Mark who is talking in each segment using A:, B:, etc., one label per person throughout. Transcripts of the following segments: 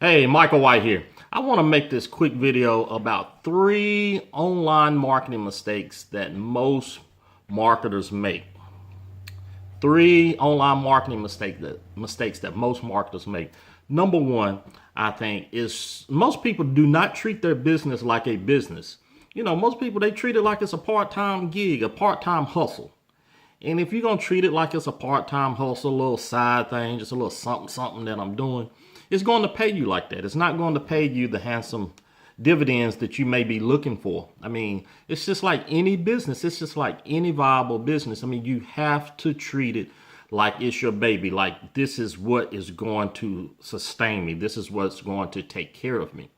A: Hey, Micah White here. I want to make this quick video about 3 online marketing mistakes that most marketers make. 3 online marketing mistakes that most marketers make. Number one, I think, is most people do not treat their business like a business. Most people, they treat it like it's a part-time gig, a part-time hustle. And if you're going to treat it like it's a part-time hustle, a little side thing, just a little something that I'm doing, it's going to pay you like that. It's not going to pay you the handsome dividends that you may be looking for. I mean, it's just like any business. It's just like any viable business. I mean, you have to treat it like it's your baby. Like, this is what is going to sustain me. This is what's going to take care of me.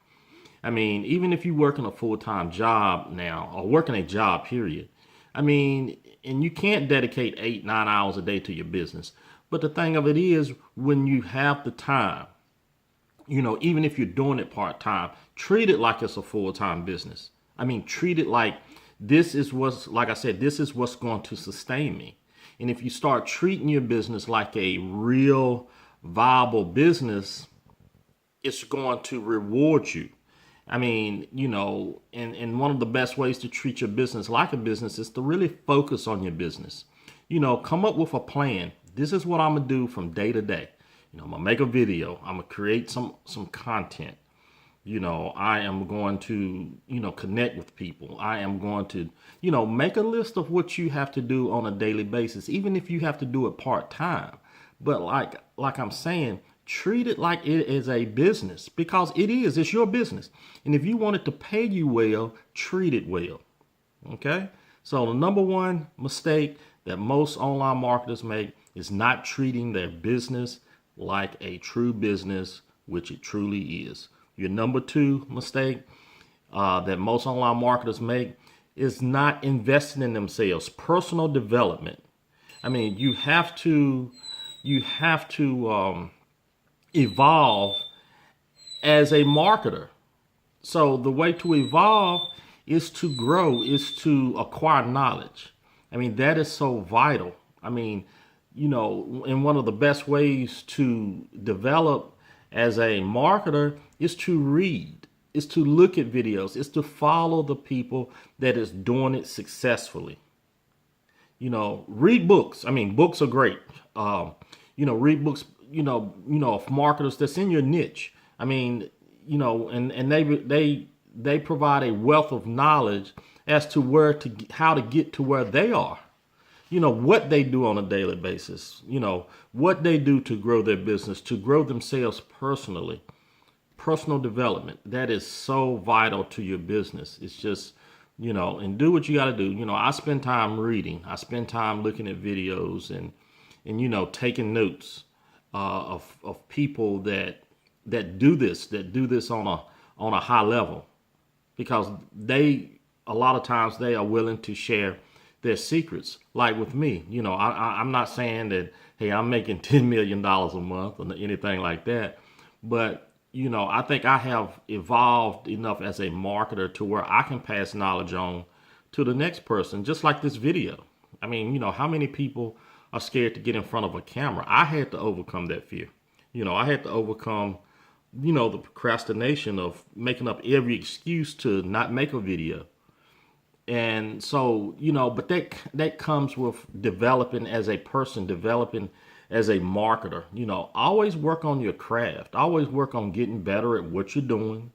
A: I mean, even if you're working a full-time job now, or working a job, period. I mean, and you can't dedicate 8-9 hours a day to your business. But the thing of it is, when you have the time, even if you're doing it part-time, treat it like it's a full-time business. I mean, treat it like like I said, this is what's going to sustain me. And if you start treating your business like a real viable business, it's going to reward you. I mean, and one of the best ways to treat your business like a business is to really focus on your business. Come up with a plan. This is what I'm going to do from day to day. I'm going to make a video. I'm going to create some content. I am going to, connect with people. I am going to, make a list of what you have to do on a daily basis, even if you have to do it part-time. But like I'm saying, treat it like it is a business, because it is. It's your business. And if you want it to pay you well, treat it well. Okay? So the number one mistake that most online marketers make is not treating their business like a true business, which it truly is. Your number two mistake that most online marketers make is not investing in themselves. Personal development. I mean, you have to evolve as a marketer. So the way to evolve is to grow, is to acquire knowledge. I mean, that is so vital. I mean, and one of the best ways to develop as a marketer is to read, is to look at videos, is to follow the people that is doing it successfully. Read books. I mean, books are great. Read books, of marketers that's in your niche. I mean, and they provide a wealth of knowledge as to how to get to where they are. What they do on a daily basis, what they do to grow their business, to grow themselves personally. Personal development, that is so vital to your business. It's just, and do what you got to do. I spend time reading. I spend time looking at videos and taking notes of people that do this on a high level, because a lot of times they are willing to share their secrets. Like with me, I'm not saying that, hey, I'm making $10 million a month or anything like that. But, I think I have evolved enough as a marketer to where I can pass knowledge on to the next person, just like this video. I mean, how many people are scared to get in front of a camera? I had to overcome that fear. I had to overcome, the procrastination of making up every excuse to not make a video. And so, but that comes with developing as a person, developing as a marketer. Always work on your craft. Always work on getting better at what you're doing,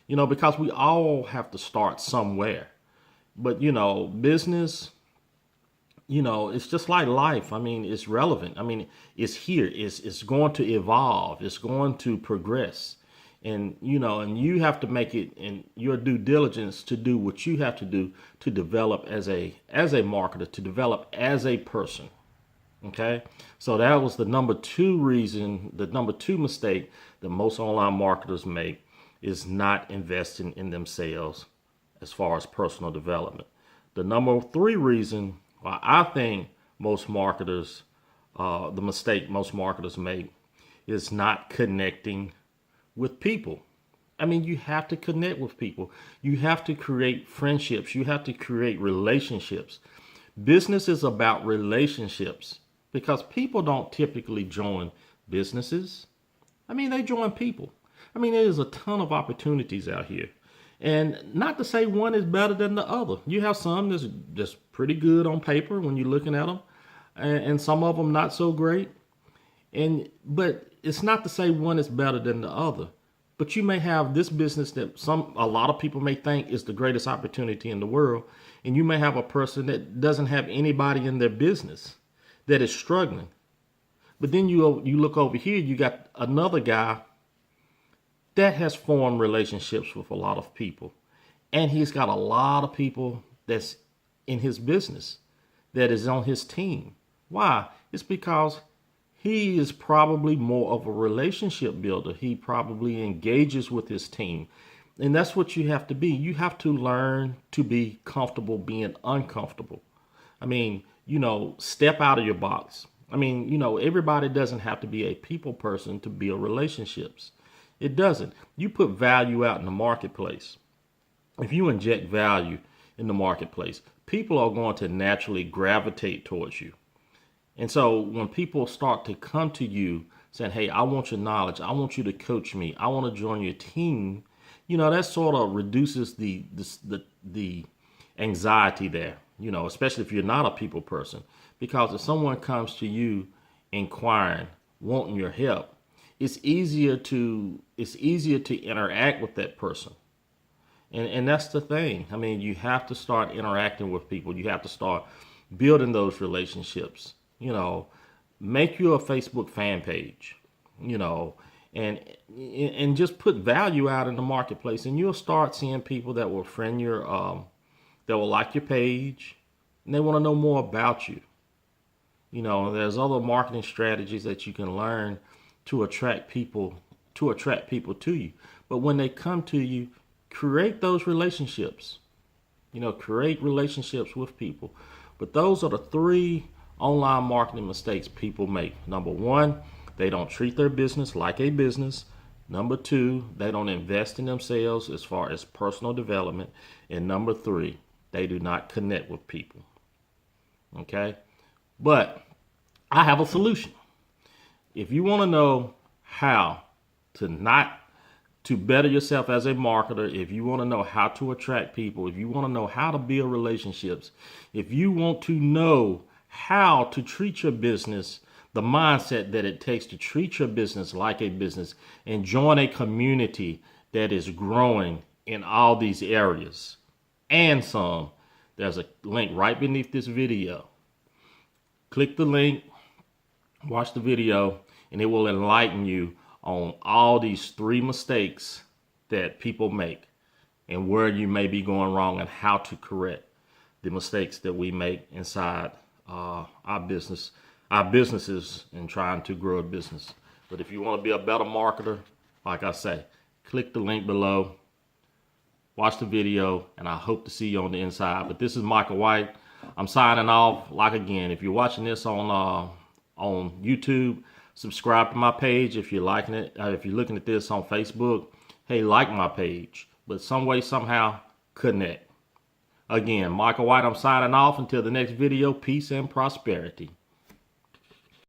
A: because we all have to start somewhere. But, business, it's just like life. I mean, it's relevant. I mean, it's here. It's going to evolve. It's going to progress. And, and you have to make it in your due diligence to do what you have to do to develop as a marketer, to develop as a person. Okay. So that was the number two mistake that most online marketers make, is not investing in themselves as far as personal development. The number three reason why I think the mistake most marketers make is not connecting with people. I mean, you have to connect with people. You have to create friendships. You have to create relationships. Business is about relationships, because people don't typically join businesses. I mean, they join people. I mean, there's a ton of opportunities out here. And not to say one is better than the other. You have some that's just pretty good on paper when you're looking at them, and some of them not so great. But it's not to say one is better than the other. But you may have this business that a lot of people may think is the greatest opportunity in the world, and you may have a person that doesn't have anybody in their business that is struggling. But then you look over here, you got another guy that has formed relationships with a lot of people, and he's got a lot of people that's in his business that is on his team. Why? It's because he is probably more of a relationship builder. He probably engages with his team. And that's what you have to be. You have to learn to be comfortable being uncomfortable. I mean, step out of your box. I mean, everybody doesn't have to be a people person to build relationships. It doesn't. You put value out in the marketplace. If you inject value in the marketplace, people are going to naturally gravitate towards you. And so when people start to come to you saying, hey, I want your knowledge, I want you to coach me, I want to join your team, that sort of reduces the anxiety there, especially if you're not a people person. Because if someone comes to you inquiring, wanting your help, it's easier to interact with that person. And that's the thing. I mean, you have to start interacting with people. You have to start building those relationships. Make you a Facebook fan page, and just put value out in the marketplace, and you'll start seeing people that will that will like your page, and they want to know more about you. There's other marketing strategies that you can learn to attract people to you. But when they come to you, create those relationships. Create relationships with people. But those are the 3 online marketing mistakes people make. Number 1, they don't treat their business like a business. Number 2, they don't invest in themselves as far as personal development. And number 3, they do not connect with people. Okay? But I have a solution. If you want to know how to better yourself as a marketer, if you want to know how to attract people, if you want to know how to build relationships, if you want to know how to treat your business, the mindset that it takes to treat your business like a business, and join a community that is growing in all these areas and some, there's a link right beneath this video. Click the link, watch the video, and it will enlighten you on all these 3 mistakes that people make and where you may be going wrong and how to correct the mistakes that we make inside our businesses and trying to grow a business. But if you want to be a better marketer, like I say, click the link below, watch the video, and I hope to see you on the inside. But this is Micah White. I'm signing off. Like again, if you're watching this on YouTube, subscribe to my page. If you're liking it, if you're looking at this on Facebook, hey, like my page. But some way, somehow, connect. Again, Micah White, I'm signing off. Until the next video, peace and prosperity.